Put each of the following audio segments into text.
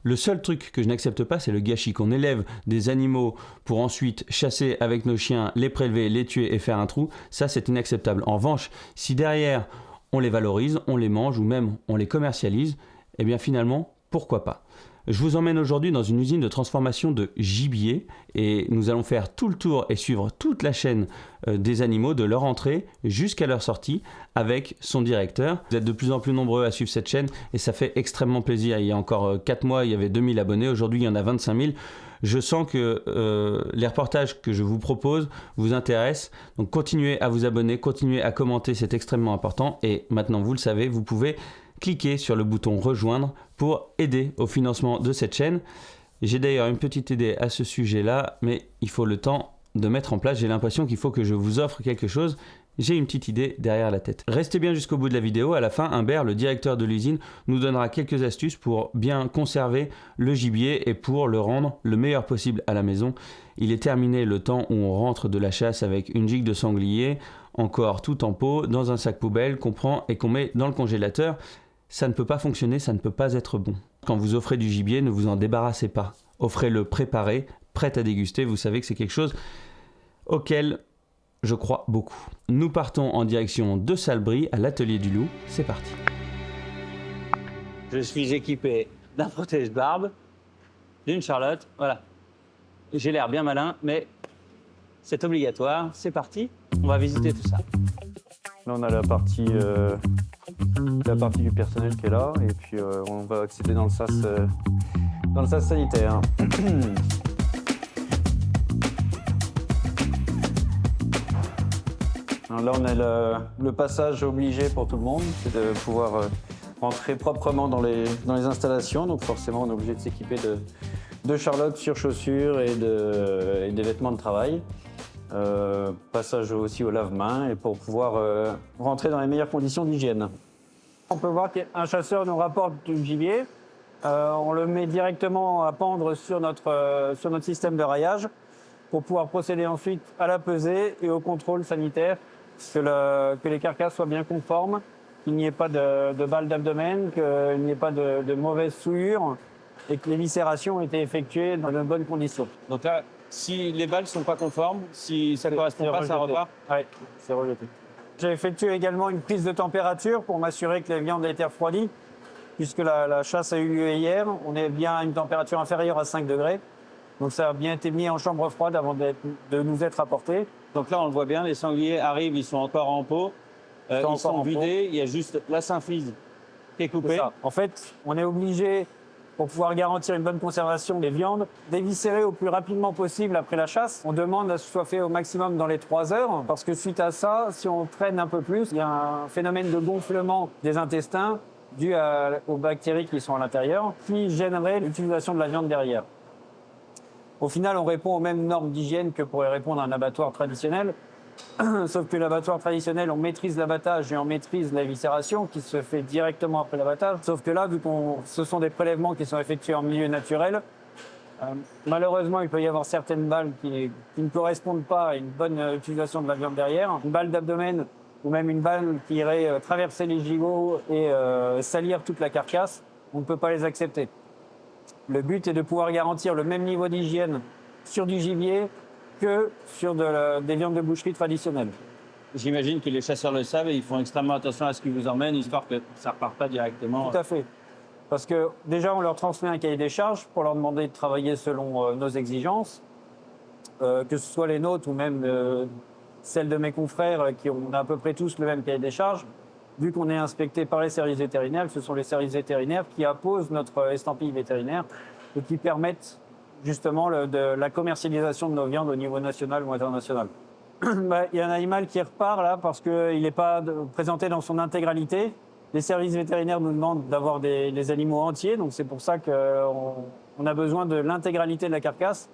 Le seul truc que je n'accepte pas, c'est le gâchis, qu'on élève des animaux pour ensuite chasser avec nos chiens, les prélever, les tuer et faire un trou. Ça, c'est inacceptable. En revanche, si derrière, on les valorise, on les mange ou même on les commercialise, eh bien finalement, pourquoi pas ? Je vous emmène aujourd'hui dans une usine de transformation de gibier et nous allons faire tout le tour et suivre toute la chaîne des animaux, de leur entrée jusqu'à leur sortie avec son directeur. Vous êtes de plus en plus nombreux à suivre cette chaîne et ça fait extrêmement plaisir. Il y a encore 4 mois, il y avait 2000 abonnés, aujourd'hui il y en a 25 000. Je sens que les reportages que je vous propose vous intéressent, donc continuez à vous abonner, continuez à commenter, c'est extrêmement important et maintenant vous le savez, vous pouvez cliquez sur le bouton rejoindre pour aider au financement de cette chaîne. J'ai d'ailleurs une petite idée à ce sujet-là, mais il faut le temps de mettre en place. J'ai l'impression qu'il faut que je vous offre quelque chose. J'ai une petite idée derrière la tête. Restez bien jusqu'au bout de la vidéo. À la fin, Humbert, le directeur de l'usine, nous donnera quelques astuces pour bien conserver le gibier et pour le rendre le meilleur possible à la maison. Il est terminé le temps où on rentre de la chasse avec une gigue de sanglier, encore tout en pot, dans un sac poubelle qu'on prend et qu'on met dans le congélateur. Ça ne peut pas fonctionner, ça ne peut pas être bon. Quand vous offrez du gibier, ne vous en débarrassez pas. Offrez-le préparé, prêt à déguster. Vous savez que c'est quelque chose auquel je crois beaucoup. Nous partons en direction de Salbris, à l'atelier du loup. C'est parti. Je suis équipé d'un protège-barbe, d'une charlotte. Voilà. J'ai l'air bien malin, mais c'est obligatoire. C'est parti. On va visiter tout ça. Là, on a la partie du personnel qui est là, et puis on va accéder dans le sas sanitaire. Alors là, on a le passage obligé pour tout le monde, c'est de pouvoir rentrer proprement dans les installations. Donc forcément, on est obligé de s'équiper de charlotte sur chaussures et des vêtements de travail. Passage aussi au lave-mains et pour pouvoir rentrer dans les meilleures conditions d'hygiène. On peut voir qu'un chasseur nous rapporte du gibier. On le met directement à pendre sur notre système de raillage pour pouvoir procéder ensuite à la pesée et au contrôle sanitaire, que les carcasses soient bien conformes, qu'il n'y ait pas de balles d'abdomen, qu'il n'y ait pas de mauvaises souillures et que les viscérations aient été effectuées dans de bonnes conditions. Donc là, si les balles ne sont pas conformes, si ça ne correspond pas, ça repart. Oui, c'est rejeté. J'ai effectué également une prise de température pour m'assurer que les viandes étaient refroidies, puisque la chasse a eu lieu hier. On est bien à une température inférieure à 5 degrés. Donc ça a bien été mis en chambre froide avant de nous être apporté. Donc là, on le voit bien, les sangliers arrivent, ils sont encore en pot. Ils sont vidés, il y a juste la symphyse qui est coupée. En fait, on est obligé, pour pouvoir garantir une bonne conservation des viandes, d'éviscérer au plus rapidement possible après la chasse. On demande à ce que ce soit fait au maximum dans les 3 heures, parce que suite à ça, si on traîne un peu plus, il y a un phénomène de gonflement des intestins dû aux bactéries qui sont à l'intérieur, qui gênerait l'utilisation de la viande derrière. Au final, on répond aux mêmes normes d'hygiène que pourrait répondre un abattoir traditionnel, sauf que l'abattoir traditionnel, on maîtrise l'abattage et on maîtrise la viscération qui se fait directement après l'abattage. Sauf que là, vu que ce sont des prélèvements qui sont effectués en milieu naturel, malheureusement, il peut y avoir certaines balles qui ne correspondent pas à une bonne utilisation de la viande derrière. Une balle d'abdomen ou même une balle qui irait traverser les gigots et salir toute la carcasse, on ne peut pas les accepter. Le but est de pouvoir garantir le même niveau d'hygiène sur du gibier que sur des viandes de boucherie traditionnelles. J'imagine que les chasseurs le savent et ils font extrêmement attention à ce qu'ils vous emmènent, histoire que ça ne reparte pas directement. Tout à fait. Parce que déjà, on leur transmet un cahier des charges pour leur demander de travailler selon nos exigences, que ce soit les nôtres ou même celles de mes confrères qui ont à peu près tous le même cahier des charges. Vu qu'on est inspecté par les services vétérinaires, ce sont les services vétérinaires qui apposent notre estampille vétérinaire et qui permettent justement la commercialisation de nos viandes au niveau national ou international. Il y a un animal qui repart là parce qu'il n'est pas présenté dans son intégralité. Les services vétérinaires nous demandent d'avoir des animaux entiers, donc c'est pour ça qu'on a besoin de l'intégralité de la carcasse,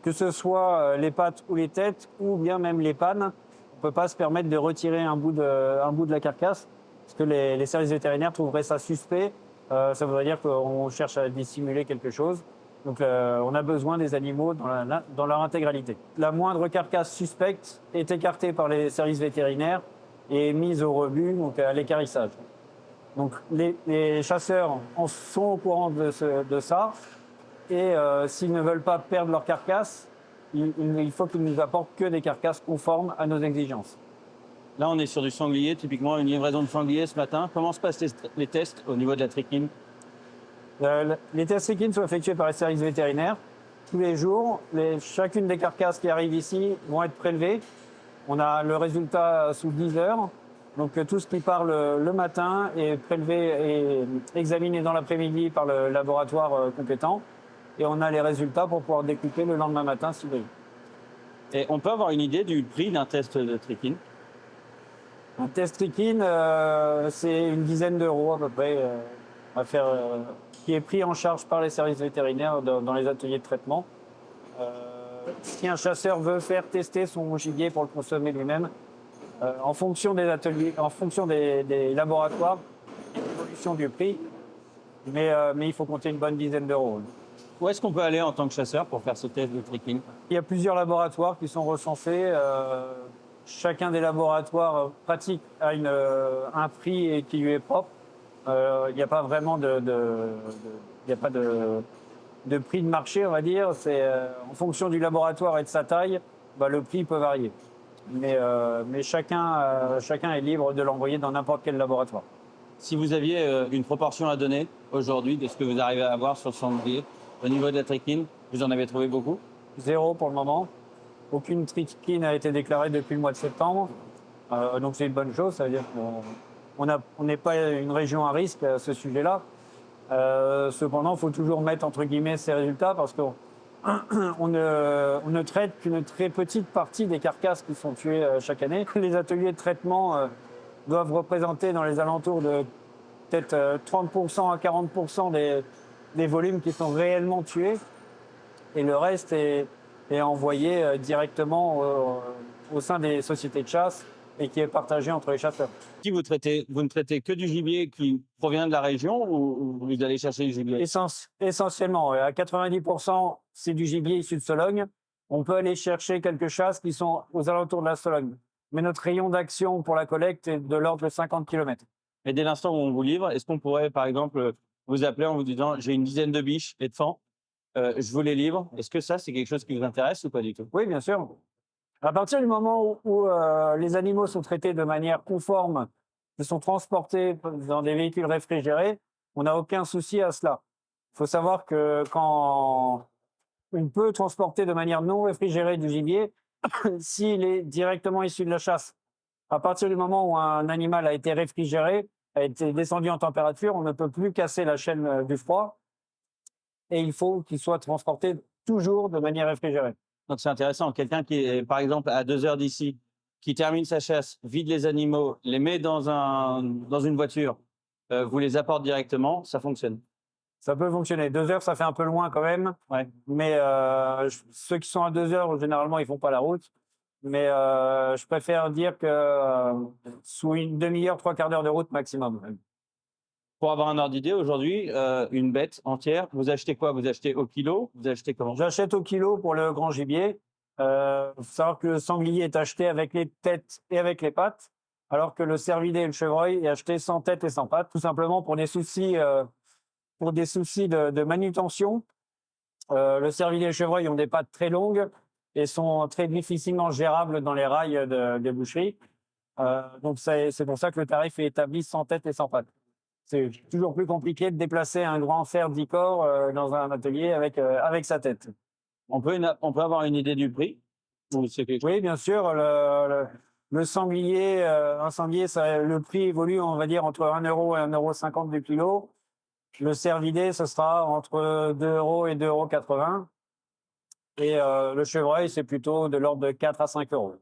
que ce soit les pattes ou les têtes, ou bien même les pannes. On ne peut pas se permettre de retirer un bout de la carcasse, parce que les services vétérinaires trouveraient ça suspect. Ça voudrait dire qu'on cherche à dissimuler quelque chose. Donc on a besoin des animaux dans leur intégralité. La moindre carcasse suspecte est écartée par les services vétérinaires et mise au rebut, donc à l'équarrissage. Donc les chasseurs sont au courant de ça et s'ils ne veulent pas perdre leur carcasse, il faut qu'ils nous apportent que des carcasses conformes à nos exigences. Là, on est sur du sanglier, typiquement une livraison de sanglier ce matin. Comment se passent les tests au niveau de la trichine? Les tests trichines sont effectués par les services vétérinaires. Tous les jours, chacune des carcasses qui arrivent ici vont être prélevées. On a le résultat sous 10 heures. Donc tout ce qui part le matin est prélevé et examiné dans l'après-midi par le laboratoire compétent. Et on a les résultats pour pouvoir découper le lendemain matin si besoin. Et on peut avoir une idée du prix d'un test de trichine? Un test trichine, c'est une dizaine d'euros à peu près à faire, qui est pris en charge par les services vétérinaires dans les ateliers de traitement. Si un chasseur veut faire tester son gibier pour le consommer lui-même, en fonction des ateliers, en fonction des laboratoires, il y a une évolution du prix, mais il faut compter une bonne dizaine d'euros. Où est-ce qu'on peut aller en tant que chasseur pour faire ce test de trichine? Il y a plusieurs laboratoires qui sont recensés. Chacun des laboratoires pratique a un prix qui lui est propre. Il n'y a pas vraiment de prix de marché, on va dire. C'est en fonction du laboratoire et de sa taille, le prix peut varier. Mais chacun est libre de l'envoyer dans n'importe quel laboratoire. Si vous aviez une proportion à donner aujourd'hui de ce que vous arrivez à avoir sur le sanglier, au niveau de la trichine, vous en avez trouvé beaucoup? 0 pour le moment. Aucune trichine n'a été déclarée depuis le mois de septembre. Donc c'est une bonne chose, ça veut dire qu'on n'est pas une région à risque à ce sujet-là. Cependant, il faut toujours mettre entre guillemets ces résultats parce qu'on ne traite qu'une très petite partie des carcasses qui sont tuées chaque année. Les ateliers de traitement doivent représenter dans les alentours de peut-être 30% à 40% des volumes qui sont réellement tués. Et le reste est envoyé directement au sein des sociétés de chasse et qui est partagé entre les chasseurs. Qui vous ne traitez que du gibier qui provient de la région ou vous allez chercher du gibier? Essentiellement, à 90%, c'est du gibier issu de Sologne. On peut aller chercher quelques chasses qui sont aux alentours de la Sologne. Mais notre rayon d'action pour la collecte est de l'ordre de 50 km. Et dès l'instant où on vous livre, est-ce qu'on pourrait, par exemple, vous appeler en vous disant « j'ai une dizaine de biches et de fans, je vous les livre ». Est-ce que ça, c'est quelque chose qui vous intéresse ou pas du tout? Oui, bien sûr. À partir du moment où les animaux sont traités de manière conforme, ils sont transportés dans des véhicules réfrigérés, on n'a aucun souci à cela. Il faut savoir que quand on peut transporter de manière non réfrigérée du gibier, s'il est directement issu de la chasse, à partir du moment où un animal a été réfrigéré, a été descendu en température, on ne peut plus casser la chaîne du froid et il faut qu'il soit transporté toujours de manière réfrigérée. Donc c'est intéressant. Quelqu'un qui est, par exemple, à 2 heures d'ici, qui termine sa chasse, vide les animaux, les met dans une voiture, vous les apporte directement, ça fonctionne. Ça peut fonctionner. 2 heures, ça fait un peu loin quand même. Ouais. Mais ceux qui sont à 2 heures, généralement, ils font pas la route. Mais je préfère dire que sous une demi-heure, 3/4 d'heure de route maximum. Pour avoir un ordre d'idée, aujourd'hui, une bête entière, vous achetez quoi? Vous achetez au kilo? Vous achetez comment? J'achète au kilo pour le grand gibier. Faut savoir que le sanglier est acheté avec les têtes et avec les pattes, alors que le cervidé et le chevreuil est acheté sans tête et sans pattes, tout simplement pour des soucis de manutention. Le cervidé et le chevreuil ont des pattes très longues et sont très difficilement gérables dans les rails des boucheries. Donc c'est pour ça que le tarif est établi sans tête et sans pattes. C'est toujours plus compliqué de déplacer un grand cerf 10 corps dans un atelier avec sa tête. On peut avoir une idée du prix? Ou c'est quelque chose? Oui, bien sûr. Le sanglier, un sanglier, le prix évolue, on va dire, entre 1 euro et 1,50 € du kilo. Le cervidé, ce sera entre 2 euros et 2,80 €. Et le chevreuil, c'est plutôt de l'ordre de 4 à 5 euros.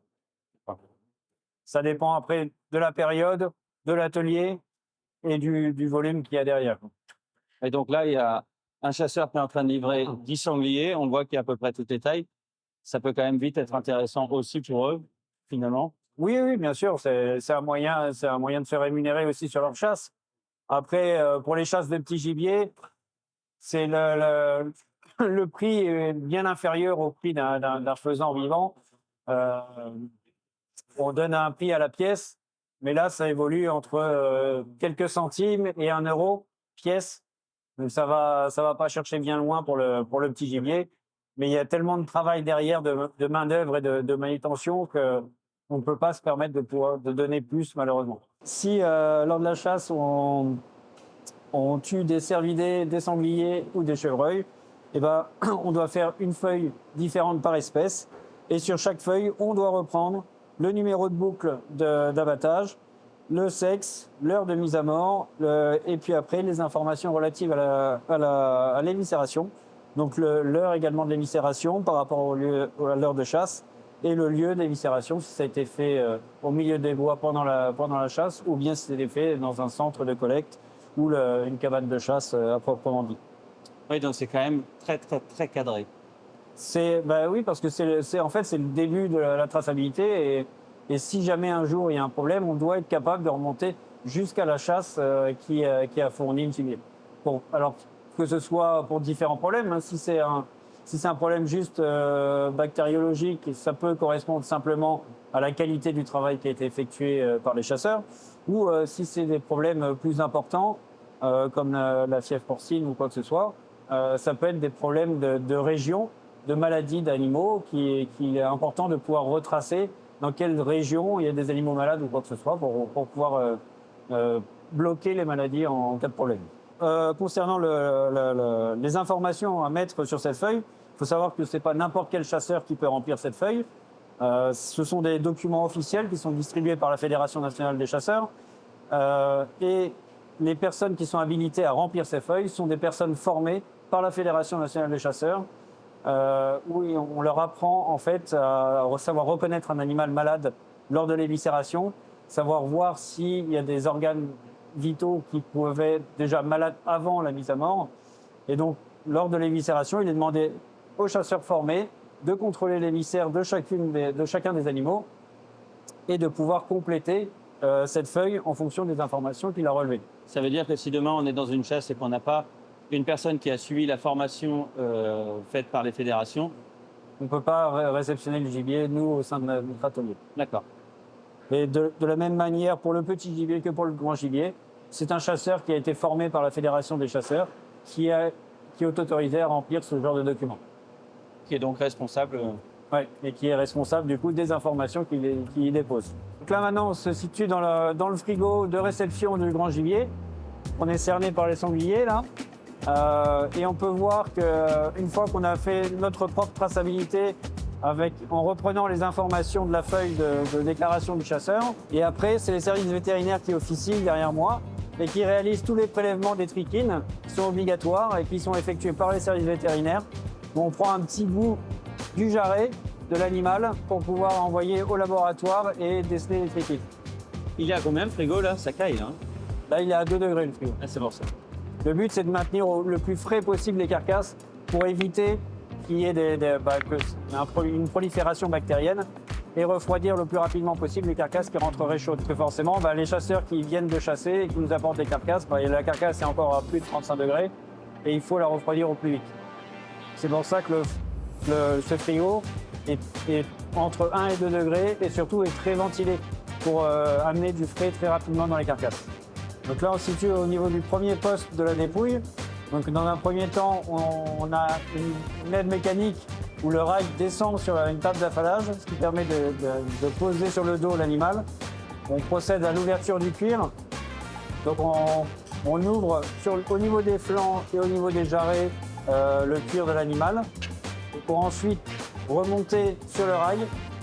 Ça dépend après de la période, de l'atelier et du volume qu'il y a derrière. Et donc là, il y a un chasseur qui est en train de livrer 10 sangliers. On voit qu'il y a à peu près toutes les tailles. Ça peut quand même vite être intéressant aussi pour eux, finalement. Oui, bien sûr. C'est un moyen de se rémunérer aussi sur leur chasse. Après, pour les chasses de petits gibiers, c'est le prix est bien inférieur au prix d'un faisan vivant. On donne un prix à la pièce Mais là, ça évolue entre quelques centimes et 1 euro pièce. Donc ça va pas chercher bien loin pour le petit gibier. Mais il y a tellement de travail derrière, de main-d'œuvre et de manutention qu'on ne peut pas se permettre de donner plus, malheureusement. Si lors de la chasse, on tue des cervidés, des sangliers ou des chevreuils, eh ben, on doit faire une feuille différente par espèce. Et sur chaque feuille, on doit reprendre le numéro de boucle d'abattage, le sexe, l'heure de mise à mort, et puis après les informations relatives à l'éviscération. Donc l'heure également de l'éviscération par rapport à l'heure de chasse et le lieu d'éviscération, si ça a été fait au milieu des bois pendant la chasse ou bien si c'était fait dans un centre de collecte ou une cabane de chasse à proprement dit. Oui, donc c'est quand même très, très, très cadré. Oui, parce que c'est le début de la traçabilité et si jamais un jour il y a un problème, on doit être capable de remonter jusqu'à la chasse qui a fourni le gibier. Bon, alors que ce soit pour différents problèmes, hein, si c'est un problème juste bactériologique, ça peut correspondre simplement à la qualité du travail qui a été effectué par les chasseurs, ou si c'est des problèmes plus importants, comme la fièvre porcine ou quoi que ce soit, ça peut être des problèmes de région, de maladies d'animaux, qui est important de pouvoir retracer dans quelle région il y a des animaux malades ou quoi que ce soit pour pouvoir bloquer les maladies en cas de problème. Concernant les informations à mettre sur cette feuille, il faut savoir que ce n'est pas n'importe quel chasseur qui peut remplir cette feuille. Ce sont des documents officiels qui sont distribués par la Fédération nationale des chasseurs. Et les personnes qui sont habilitées à remplir ces feuilles sont des personnes formées par la Fédération nationale des chasseurs, où on leur apprend en fait à savoir reconnaître un animal malade lors de l'éviscération, savoir voir s'il y a des organes vitaux qui pouvaient être déjà malades avant la mise à mort. Et donc, lors de l'éviscération, il est demandé aux chasseurs formés de contrôler les viscères de chacun des animaux et de pouvoir compléter cette feuille en fonction des informations qu'il a relevées. Ça veut dire que si demain on est dans une chasse et qu'on n'a pas une personne qui a suivi la formation faite par les fédérations, on ne peut pas réceptionner le gibier, nous, au sein de notre atelier. D'accord. Et de la même manière pour le petit gibier que pour le grand gibier, c'est un chasseur qui a été formé par la Fédération des chasseurs qui est autorisé à remplir ce genre de documents. Qui est donc responsable. Oui, et qui est responsable du coup des informations qu'il y dépose. Donc là maintenant, on se situe dans le frigo de réception du grand gibier. On est cerné par les sangliers là. Et on peut voir qu'une fois qu'on a fait notre propre traçabilité en reprenant les informations de la feuille de déclaration du chasseur, et après c'est les services vétérinaires qui officient derrière moi et qui réalisent tous les prélèvements des trichines qui sont obligatoires et qui sont effectués par les services vétérinaires. On prend un petit bout du jarret de l'animal pour pouvoir envoyer au laboratoire et déceler les trichines. Il est à combien le frigo là? Ça caille hein? Là il est à 2 degrés le frigo. Ah, c'est pour ça. Le but, c'est de maintenir le plus frais possible les carcasses pour éviter qu'il y ait une prolifération bactérienne et refroidir le plus rapidement possible les carcasses qui rentreraient chaudes. Parce que forcément, les chasseurs qui viennent de chasser et qui nous apportent les carcasses, la carcasse est encore à plus de 35 degrés et il faut la refroidir au plus vite. C'est pour ça que ce frigo est entre 1 et 2 degrés et surtout est très ventilé pour amener du frais très rapidement dans les carcasses. Donc là, on se situe au niveau du premier poste de la dépouille. Donc dans un premier temps, on a une aide mécanique où le rail descend sur une table d'affalage, ce qui permet de poser sur le dos l'animal. On procède à l'ouverture du cuir. Donc on ouvre au niveau des flancs et au niveau des jarrets le cuir de l'animal pour ensuite remonter sur le rail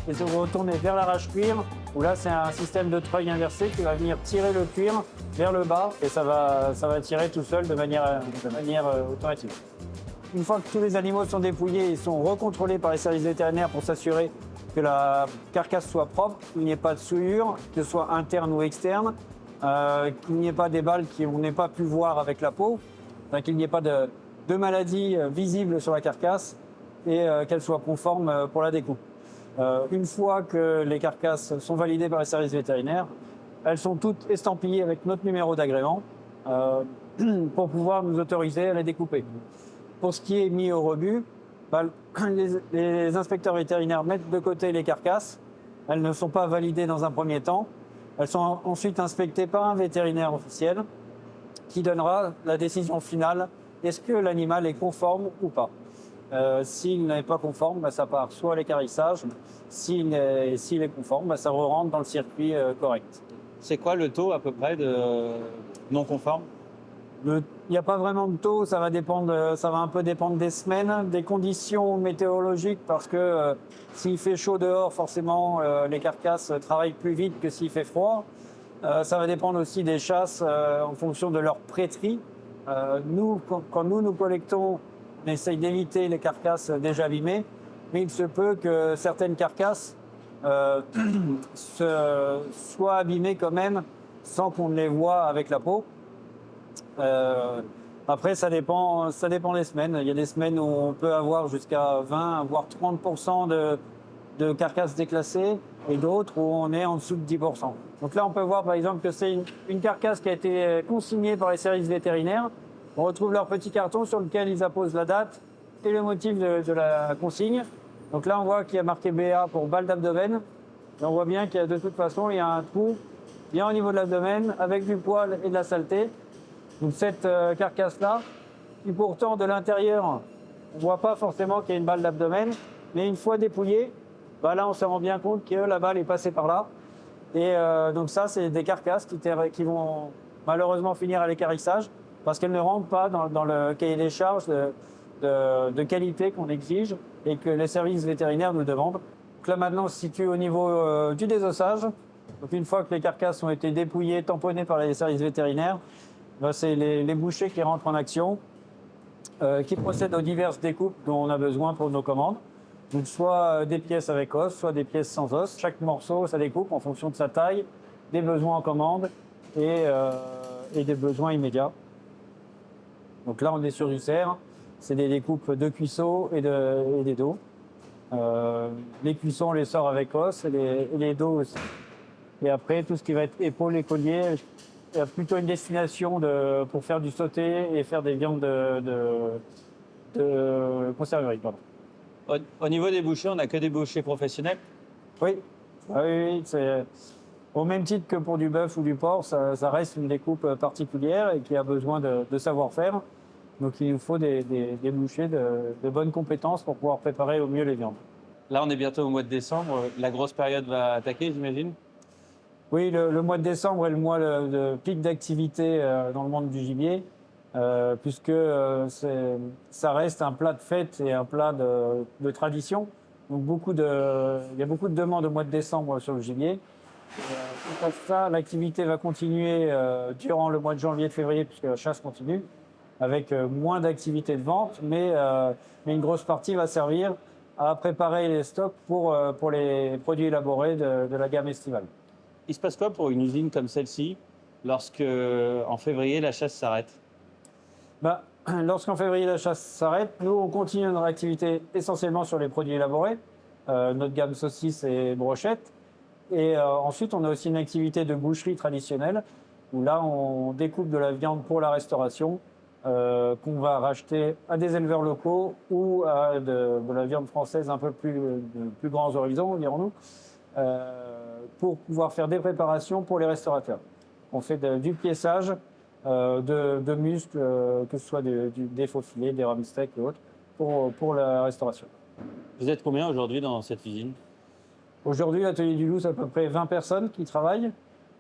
et se retourner vers l'arrache-cuir où là c'est un système de treuil inversé qui va venir tirer le cuir vers le bas et ça va tirer tout seul de manière automatique. Une fois que tous les animaux sont dépouillés, ils sont recontrôlés par les services vétérinaires pour s'assurer que la carcasse soit propre, qu'il n'y ait pas de souillure, que ce soit interne ou externe, qu'il n'y ait pas des balles qu'on n'ait pas pu voir avec la peau, qu'il n'y ait pas de maladies visibles sur la carcasse et qu'elle soit conforme pour la découpe. Une fois que les carcasses sont validées par les services vétérinaires, elles sont toutes estampillées avec notre numéro d'agrément pour pouvoir nous autoriser à les découper. Pour ce qui est mis au rebut, les inspecteurs vétérinaires mettent de côté les carcasses. Elles ne sont pas validées dans un premier temps Elles sont ensuite inspectées par un vétérinaire officiel qui donnera la décision finale. Est-ce que l'animal est conforme ou pas? S'il n'est pas conforme, bah, ça part soit à l'équarrissage. S'il est conforme, bah, ça rentre dans le circuit correct. C'est quoi le taux à peu près de non conforme? Il n'y a pas vraiment de taux, ça va un peu dépendre des semaines, des conditions météorologiques, parce que s'il fait chaud dehors, forcément, les carcasses travaillent plus vite que s'il fait froid. Ça va dépendre aussi des chasses en fonction de leur prêterie. Quand nous collectons, on essaye d'éviter les carcasses déjà abîmées, mais il se peut que certaines carcasses soient abîmées quand même sans qu'on les voie avec la peau. Après, ça dépend des semaines. Il y a des semaines où on peut avoir jusqu'à 20, voire 30% de carcasses déclassées et d'autres où on est en dessous de 10%. Donc là, on peut voir par exemple que c'est une carcasse qui a été consignée par les services vétérinaires. On retrouve leur petit carton sur lequel ils apposent la date et le motif de la consigne. Donc là, on voit qu'il y a marqué BA pour balle d'abdomen. Et on voit bien qu'il y a de toute façon, il y a un trou bien au niveau de l'abdomen avec du poil et de la saleté. Donc cette carcasse-là, qui pourtant de l'intérieur, on ne voit pas forcément qu'il y a une balle d'abdomen, mais une fois dépouillée, bah là on se rend bien compte que la balle est passée par là. Et donc ça, c'est des carcasses qui vont malheureusement finir à l'équarrissage parce qu'elles ne rentrent pas dans le cahier des charges de qualité qu'on exige et que les services vétérinaires nous demandent. Donc là maintenant, on se situe au niveau du désossage. Donc une fois que les carcasses ont été dépouillées, tamponnées par les services vétérinaires, ben, c'est les bouchers qui rentrent en action, qui procèdent aux diverses découpes dont on a besoin pour nos commandes. Donc soit des pièces avec os, soit des pièces sans os. Chaque morceau, ça découpe en fonction de sa taille, des besoins en commande et des besoins immédiats. Donc là, on est sur du cerf. C'est des découpes de cuisseaux et des dos. Les cuissons, on les sort avec os et les dos aussi. Et après, tout ce qui va être épaules et colliers, il y a plutôt une destination pour faire du sauté et faire des viandes de conserverie. Pardon. Au niveau des bouchers, on n'a que des bouchers professionnels? Oui, oui, c'est au même titre que pour du bœuf ou du porc, ça reste une découpe particulière et qui a besoin de savoir-faire. Donc il nous faut des bouchers de bonnes compétences pour pouvoir préparer au mieux les viandes. Là, on est bientôt au mois de décembre. La grosse période va attaquer, j'imagine? Oui, le mois de décembre est le mois de pic d'activité dans le monde du gibier, puisque ça reste un plat de fête et un plat de tradition. Donc il y a beaucoup de demandes au mois de décembre sur le gibier. Pour ça, l'activité va continuer durant le mois de janvier et de février, puisque la chasse continue, avec moins d'activité de vente, mais une grosse partie va servir à préparer les stocks pour les produits élaborés de la gamme estivale. Il se passe quoi pour une usine comme celle-ci lorsque, en février, la chasse s'arrête? Lorsqu'en février, la chasse s'arrête, nous, on continue notre activité essentiellement sur les produits élaborés, notre gamme saucisses et brochettes. Et ensuite, on a aussi une activité de boucherie traditionnelle, où là, on découpe de la viande pour la restauration, qu'on va racheter à des éleveurs locaux ou à de la viande française un peu plus grands horizons, dirons-nous. Pour pouvoir faire des préparations pour les restaurateurs. On fait du piéçage de muscles, que ce soit des faux filets, des rames steak et autres, pour la restauration. Vous êtes combien aujourd'hui dans cette usine? Aujourd'hui, l'atelier du Loup, c'est à peu près 20 personnes qui travaillent.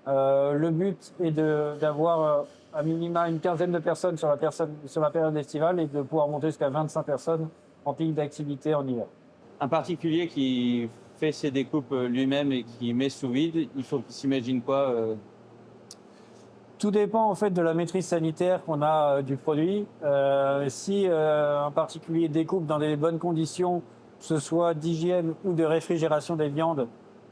Le but est d'avoir à minima une quinzaine de personnes sur la période estivale et de pouvoir monter jusqu'à 25 personnes en pic d'activité en hiver. Un particulier qui fait ses découpes lui-même et qui met sous vide, il faut qu'il s'imagine quoi? Tout dépend en fait de la maîtrise sanitaire qu'on a du produit. Si un particulier découpe dans des bonnes conditions, que ce soit d'hygiène ou de réfrigération des viandes,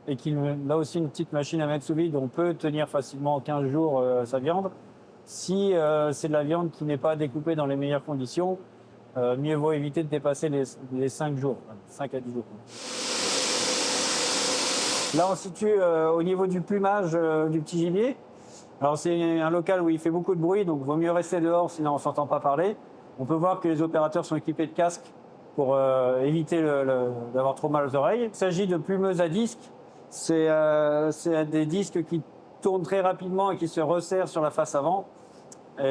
et qu'il a aussi une petite machine à mettre sous vide, on peut tenir facilement 15 jours sa viande. Si c'est de la viande qui n'est pas découpée dans les meilleures conditions, mieux vaut éviter de dépasser les 5 jours, 5 à 10 jours. Là, on se situe au niveau du plumage du petit gibier. Alors, c'est un local où il fait beaucoup de bruit, donc il vaut mieux rester dehors, sinon on ne s'entend pas parler. On peut voir que les opérateurs sont équipés de casques pour éviter d'avoir trop mal aux oreilles. Il s'agit de plumeuses à disque. C'est des disques qui tourne très rapidement et qui se resserre sur la face avant,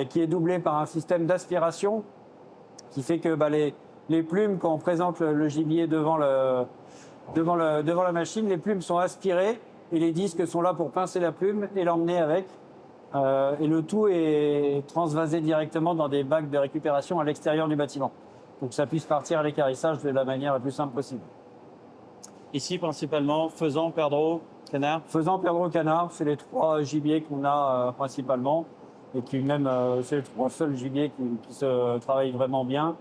qui est doublé par un système d'aspiration qui fait que les plumes, quand on présente le gibier devant la machine, les plumes sont aspirées et les disques sont là pour pincer la plume et l'emmener avec. Et le tout est transvasé directement dans des bacs de récupération à l'extérieur du bâtiment. Donc que ça puisse partir à l'équarrissage de la manière la plus simple possible. Ici, principalement, faisan, perdreau, canard. Faisan, perdreau, canard, c'est les 3 gibiers qu'on a principalement. Et qui même, c'est les 3 seuls gibiers qui se travaillent vraiment bien.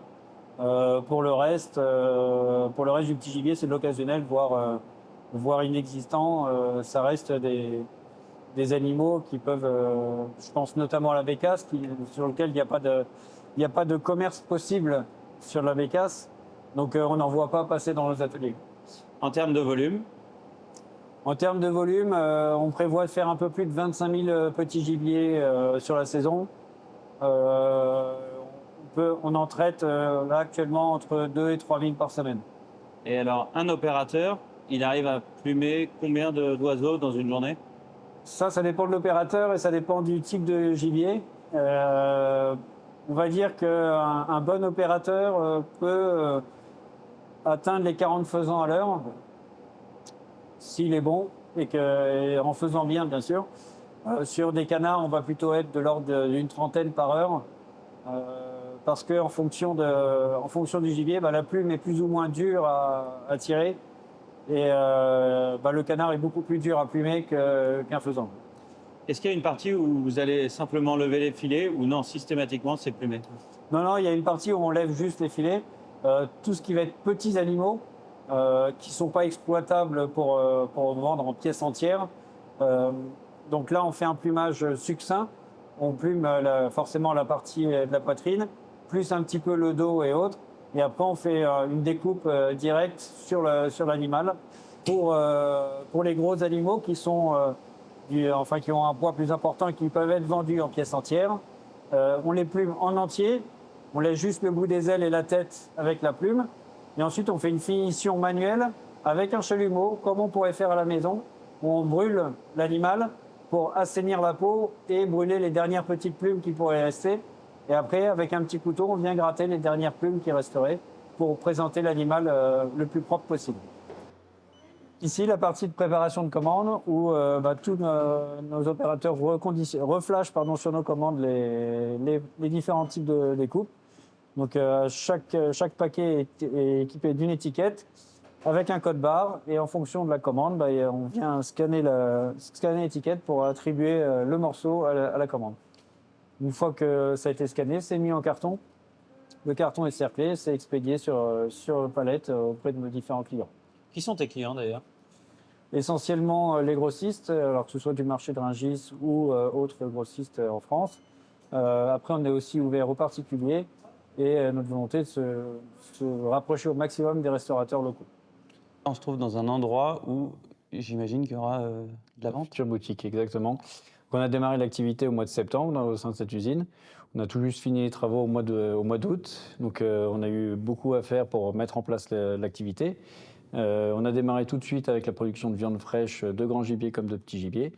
Pour le reste du petit gibier, c'est de l'occasionnel, voire inexistant. Ça reste des animaux qui peuvent, je pense notamment à la bécasse, sur lequel il n'y a pas de commerce possible sur la bécasse. Donc on n'en voit pas passer dans nos ateliers. En termes de volume? En termes de volume, on prévoit de faire un peu plus de 25 000 petits gibiers sur la saison. On en traite là actuellement entre 2 et 3 000 par semaine. Et alors, un opérateur, il arrive à plumer combien d'oiseaux dans une journée? Ça dépend de l'opérateur et ça dépend du type de gibier. On va dire qu'un bon opérateur peut atteindre les 40 faisans à l'heure, s'il est bon, et en faisant bien, bien sûr. Sur des canards, on va plutôt être de l'ordre d'une 30aine par heure, parce qu'en fonction du gibier, la plume est plus ou moins dure à tirer, et le canard est beaucoup plus dur à plumer qu'un faisan. Est-ce qu'il y a une partie où vous allez simplement lever les filets ou non, systématiquement, c'est plumé? Non, il y a une partie où on lève juste les filets. Tout ce qui va être petits animaux, qui ne sont pas exploitables pour vendre en pièces entières. Donc là, on fait un plumage succinct. On plume forcément la partie de la poitrine, plus un petit peu le dos et autres. Et après, on fait une découpe directe sur l'animal. Pour les gros animaux qui ont un poids plus important et qui peuvent être vendus en pièces entières, on les plume en entier. On laisse juste le bout des ailes et la tête avec la plume. Et ensuite, on fait une finition manuelle avec un chalumeau, comme on pourrait faire à la maison, où on brûle l'animal pour assainir la peau et brûler les dernières petites plumes qui pourraient rester. Et après, avec un petit couteau, on vient gratter les dernières plumes qui resteraient pour présenter l'animal le plus propre possible. Ici, la partie de préparation de commande, où tous nos opérateurs reflashent sur nos commandes les différents types de découpes. Donc chaque paquet est équipé d'une étiquette avec un code barre, et en fonction de la commande, on vient scanner l'étiquette pour attribuer le morceau à la commande. Une fois que ça a été scanné, c'est mis en carton. Le carton est cerclé, c'est expédié sur palette auprès de nos différents clients. Qui sont tes clients d'ailleurs? Essentiellement les grossistes, alors que ce soit du marché de Rungis ou autres grossistes en France. Après, on est aussi ouvert aux particuliers, et notre volonté de se rapprocher au maximum des restaurateurs locaux. On se trouve dans un endroit où j'imagine qu'il y aura de la vente. Future boutique, exactement. On a démarré l'activité au mois de septembre au sein de cette usine. On a tout juste fini les travaux au mois d'août. Donc on a eu beaucoup à faire pour mettre en place l'activité. On a démarré tout de suite avec la production de viande fraîche, de grands gibiers comme de petits gibiers.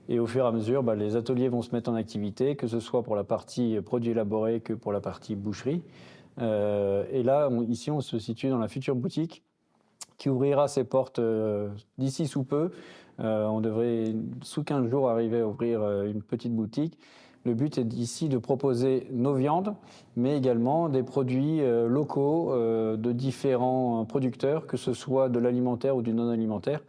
Et au fur et à mesure, les ateliers vont se mettre en activité, que ce soit pour la partie produits élaborés que pour la partie boucherie. Et là, ici, on se situe dans la future boutique qui ouvrira ses portes d'ici sous peu. On devrait, sous 15 jours, arriver à ouvrir une petite boutique. Le but est ici de proposer nos viandes, mais également des produits locaux de différents producteurs, que ce soit de l'alimentaire ou du non-alimentaire.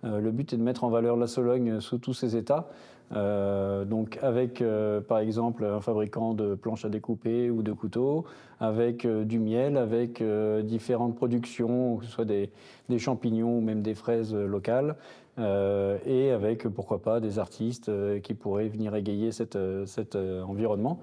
Le but est de mettre en valeur la Sologne sous tous ses états, donc avec par exemple un fabricant de planches à découper ou de couteaux, avec du miel, avec différentes productions, que ce soit des champignons ou même des fraises locales, et avec pourquoi pas des artistes qui pourraient venir égayer cet environnement.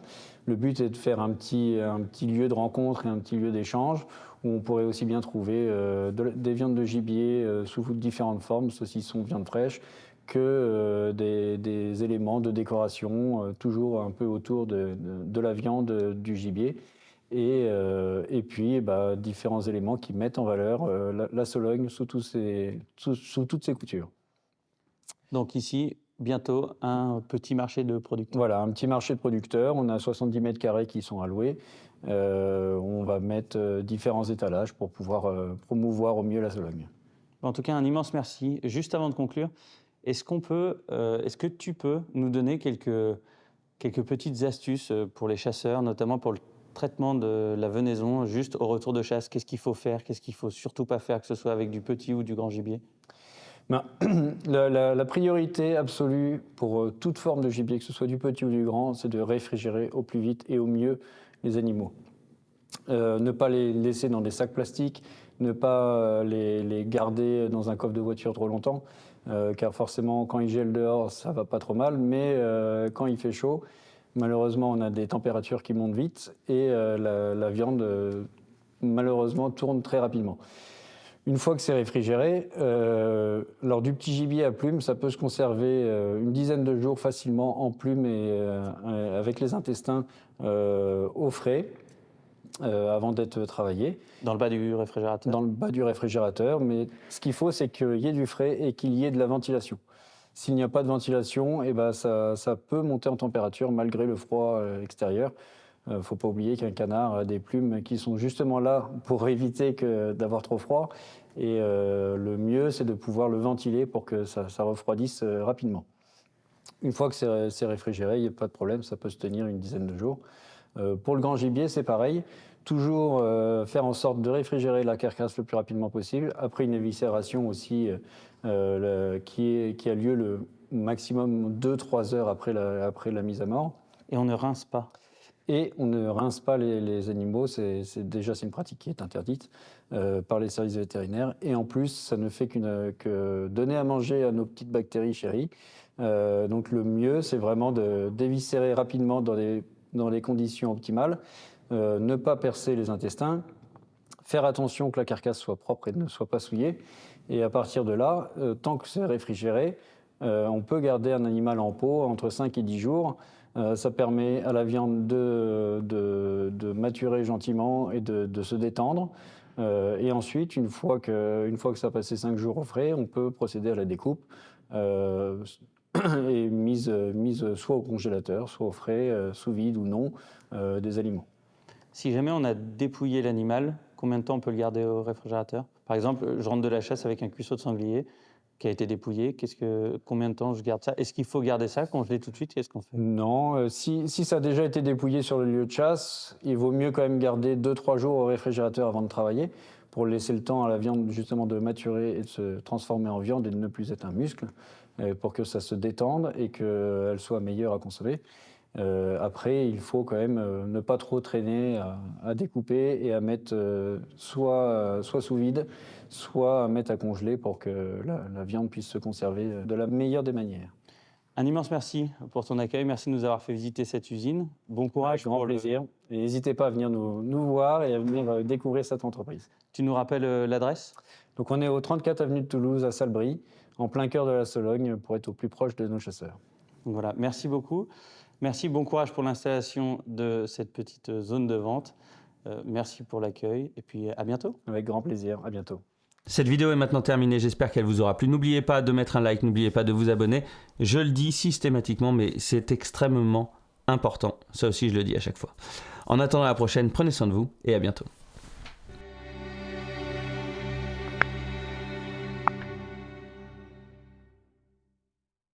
Le but est de faire un petit lieu de rencontre et un petit lieu d'échange, où on pourrait aussi bien trouver des viandes de gibier sous différentes formes, saucissons, viande fraîche, que des éléments de décoration, toujours un peu autour de la viande, du gibier, et puis différents éléments qui mettent en valeur la Sologne sous toutes ses coutures. Donc ici, bientôt un petit marché de producteurs. Voilà, un petit marché de producteurs. On a 70 mètres carrés qui sont alloués. On va mettre différents étalages pour pouvoir promouvoir au mieux la Sologne. En tout cas, un immense merci. Juste avant de conclure, est-ce que tu peux nous donner quelques petites astuces pour les chasseurs, notamment pour le traitement de la venaison, juste au retour de chasse? Qu'est-ce qu'il faut faire? Qu'est-ce qu'il ne faut surtout pas faire, que ce soit avec du petit ou du grand gibier? La priorité absolue pour toute forme de gibier, que ce soit du petit ou du grand, c'est de réfrigérer au plus vite et au mieux les animaux. Ne pas les laisser dans des sacs plastiques, ne pas les garder dans un coffre de voiture trop longtemps, car forcément quand il gèle dehors, ça va pas trop mal, mais quand il fait chaud, malheureusement on a des températures qui montent vite et la viande malheureusement tourne très rapidement. Une fois que c'est réfrigéré, lors du petit gibier à plumes, ça peut se conserver une dizaine de jours facilement en plumes et avec les intestins au frais avant d'être travaillé. Dans le bas du réfrigérateur? Dans le bas du réfrigérateur, mais ce qu'il faut, c'est qu'il y ait du frais et qu'il y ait de la ventilation. S'il n'y a pas de ventilation, eh ben ça peut monter en température malgré le froid extérieur. Il ne faut pas oublier qu'un canard a des plumes qui sont justement là pour éviter d'avoir trop froid. Et le mieux, c'est de pouvoir le ventiler pour que ça refroidisse rapidement. Une fois que c'est réfrigéré, il n'y a pas de problème, ça peut se tenir une dizaine de jours. Pour le grand gibier, c'est pareil. Toujours faire en sorte de réfrigérer la carcasse le plus rapidement possible. Après une éviscération aussi qui a lieu le maximum 2-3 heures après la mise à mort. Et on ne rince pas? Et on ne rince pas les animaux, c'est une pratique qui est interdite par les services vétérinaires. Et en plus, ça ne fait que donner à manger à nos petites bactéries chéries. Donc le mieux, c'est vraiment d'éviscérer rapidement dans les conditions optimales, ne pas percer les intestins, faire attention que la carcasse soit propre et ne soit pas souillée. Et à partir de là, tant que c'est réfrigéré, on peut garder un animal en pot entre 5 et 10 jours. Ça permet à la viande de maturer gentiment et de se détendre. Et ensuite, une fois que ça a passé 5 jours au frais, on peut procéder à la découpe et mise soit au congélateur, soit au frais, sous vide ou non, des aliments. Si jamais on a dépouillé l'animal, combien de temps on peut le garder au réfrigérateur? Par exemple, je rentre de la chasse avec un cuisseau de sanglier qui a été dépouillé. Combien de temps je garde ça? Est-ce qu'il faut garder ça, congeler tout de suite? Qu'est-ce qu'on fait? Non, si ça a déjà été dépouillé sur le lieu de chasse, il vaut mieux quand même garder 2-3 jours au réfrigérateur avant de travailler pour laisser le temps à la viande justement de maturer et de se transformer en viande et de ne plus être un muscle, pour que ça se détende et qu'elle soit meilleure à consommer. Après, il faut quand même ne pas trop traîner à découper et à mettre soit sous vide, soit à mettre à congeler pour que la viande puisse se conserver de la meilleure des manières. Un immense merci pour ton accueil. Merci de nous avoir fait visiter cette usine. Bon courage. Avec grand plaisir. Et n'hésitez pas à venir nous voir et à venir découvrir cette entreprise. Tu nous rappelles l'adresse? Donc on est au 34 avenue de Toulouse à Salbris, en plein cœur de la Sologne, pour être au plus proche de nos chasseurs. Donc voilà, merci beaucoup. Merci, bon courage pour l'installation de cette petite zone de vente. Merci pour l'accueil et puis à bientôt. Avec grand plaisir, à bientôt. Cette vidéo est maintenant terminée, j'espère qu'elle vous aura plu. N'oubliez pas de mettre un like, n'oubliez pas de vous abonner. Je le dis systématiquement, mais c'est extrêmement important. Ça aussi, je le dis à chaque fois. En attendant la prochaine, prenez soin de vous et à bientôt.